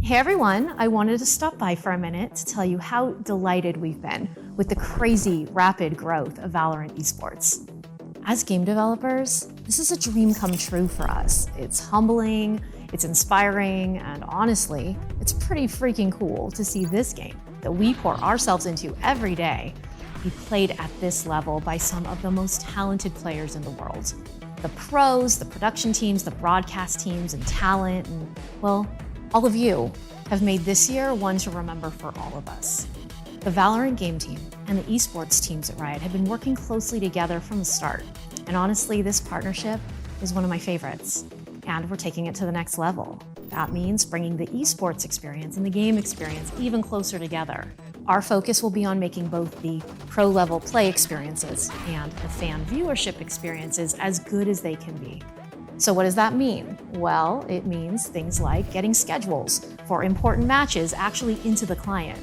Hey everyone, I wanted to stop by for a minute to tell you how delighted we've been with the crazy, rapid growth of Valorant esports. As game developers, this is a dream come true for us. It's humbling, it's inspiring, and honestly, it's pretty freaking cool to see this game that we pour ourselves into every day be played at this level by some of the most talented players in the world. The pros, the production teams, the broadcast teams, and talent, and well, all of you have made this year one to remember for all of us. The Valorant game team and the esports teams at Riot have been working closely together from the start. And honestly, this partnership is one of my favorites. And we're taking it to the next level. That means bringing the esports experience and the game experience even closer together. Our focus will be on making both the pro-level play experiences and the fan viewership experiences as good as they can be. So what does that mean? Well, it means things like getting schedules for important matches actually into the client,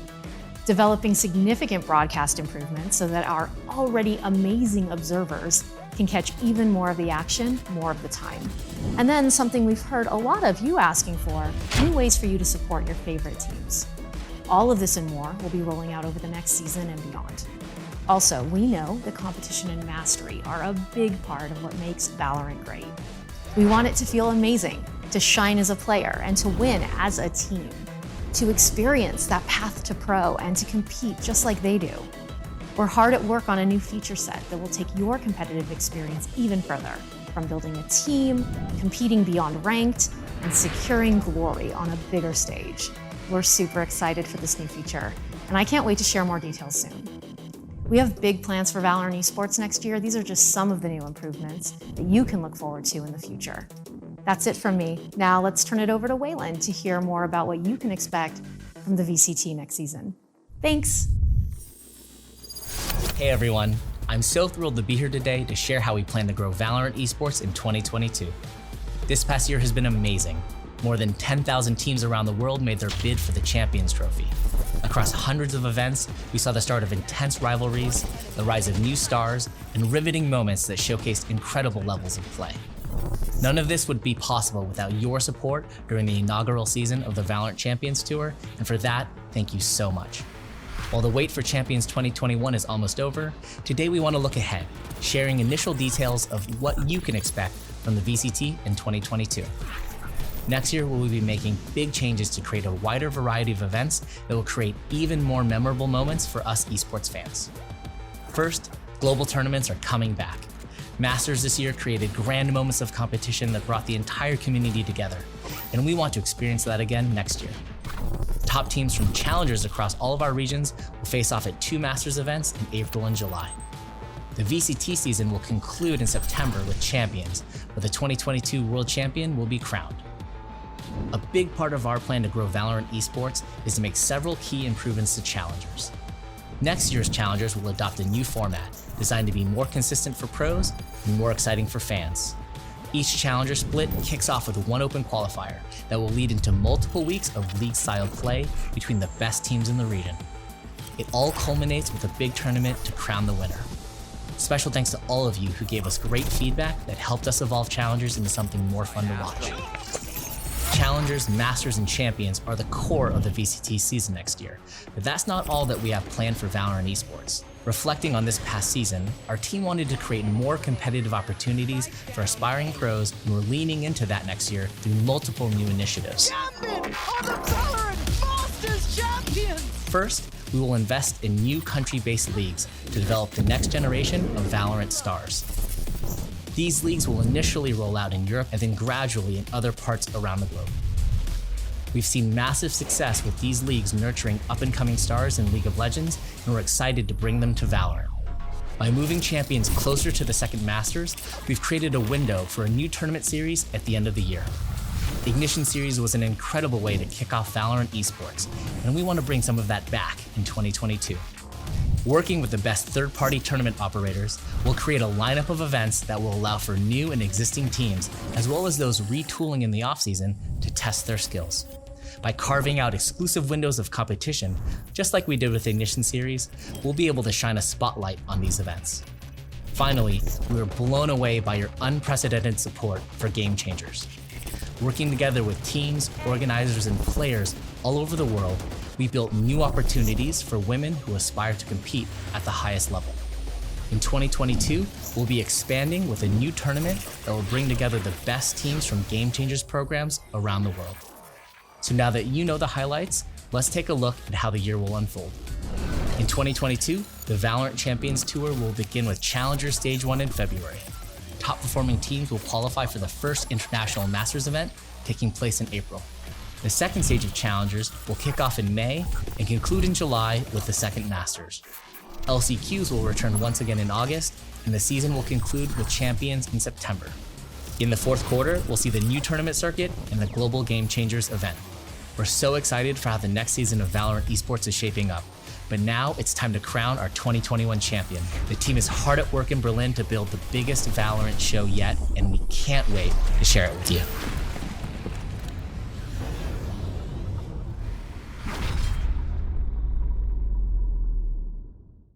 developing significant broadcast improvements so that our already amazing observers can catch even more of the action, more of the time. And then something we've heard a lot of you asking for, new ways for you to support your favorite teams. All of this and more will be rolling out over the next season and beyond. Also, we know that competition and mastery are a big part of what makes Valorant great. We want it to feel amazing, to shine as a player, and to win as a team, to experience that path to pro and to compete just like they do. We're hard at work on a new feature set that will take your competitive experience even further, from building a team, competing beyond ranked, and securing glory on a bigger stage. We're super excited for this new feature, and I can't wait to share more details soon. We have big plans for Valorant esports next year. These are just some of the new improvements that you can look forward to in the future. That's it from me. Now let's turn it over to Whalen to hear more about what you can expect from the VCT next season. Thanks. Hey everyone, I'm so thrilled to be here today to share how we plan to grow Valorant esports in 2022. This past year has been amazing. More than 10,000 teams around the world made their bid for the Champions Trophy. Across hundreds of events, we saw the start of intense rivalries, the rise of new stars, and riveting moments that showcased incredible levels of play. None of this would be possible without your support during the inaugural season of the Valorant Champions Tour, and for that, thank you so much. While the wait for Champions 2021 is almost over, today we want to look ahead, sharing initial details of what you can expect from the VCT in 2022. Next year, we'll be making big changes to create a wider variety of events that will create even more memorable moments for us esports fans. First, global tournaments are coming back. Masters this year created grand moments of competition that brought the entire community together, and we want to experience that again next year. Top teams from challengers across all of our regions will face off at 2 Masters events in April and July. The VCT season will conclude in September with Champions, where the 2022 World Champion will be crowned. A big part of our plan to grow Valorant esports is to make several key improvements to challengers. Next year's challengers will adopt a new format designed to be more consistent for pros and more exciting for fans. Each challenger split kicks off with one open qualifier that will lead into multiple weeks of league-style play between the best teams in the region. It all culminates with a big tournament to crown the winner. Special thanks to all of you who gave us great feedback that helped us evolve challengers into something more fun to watch. Challengers, Masters, and Champions are the core of the VCT season next year, but that's not all that we have planned for Valorant esports. Reflecting on this past season, our team wanted to create more competitive opportunities for aspiring pros, and we're leaning into that next year through multiple new initiatives. First, we will invest in new country-based leagues to develop the next generation of Valorant stars. These leagues will initially roll out in Europe and then gradually in other parts around the globe. We've seen massive success with these leagues nurturing up-and-coming stars in League of Legends, and we're excited to bring them to Valorant. By moving champions closer to the second Masters, we've created a window for a new tournament series at the end of the year. The Ignition Series was an incredible way to kick off Valorant esports, and we want to bring some of that back in 2022. Working with the best third-party tournament operators, we'll create a lineup of events that will allow for new and existing teams, as well as those retooling in the offseason to test their skills. By carving out exclusive windows of competition, just like we did with the Ignition Series, we'll be able to shine a spotlight on these events. Finally, we were blown away by your unprecedented support for Game Changers. Working together with teams, organizers, and players All over the world, we built new opportunities for women who aspire to compete at the highest level. In 2022, we'll be expanding with a new tournament that will bring together the best teams from Game Changers programs around the world. So now that you know the highlights, let's take a look at how the year will unfold. In 2022, the Valorant Champions Tour will begin with Challenger Stage 1 in February. Top performing teams will qualify for the first International Masters event taking place in April. The second stage of Challengers will kick off in May and conclude in July with the second Masters. LCQs will return once again in August, and the season will conclude with Champions in September. In the fourth quarter, we'll see the new tournament circuit and the Global Game Changers event. We're so excited for how the next season of Valorant Esports is shaping up. But now it's time to crown our 2021 champion. The team is hard at work in Berlin to build the biggest Valorant show yet, and we can't wait to share it with you.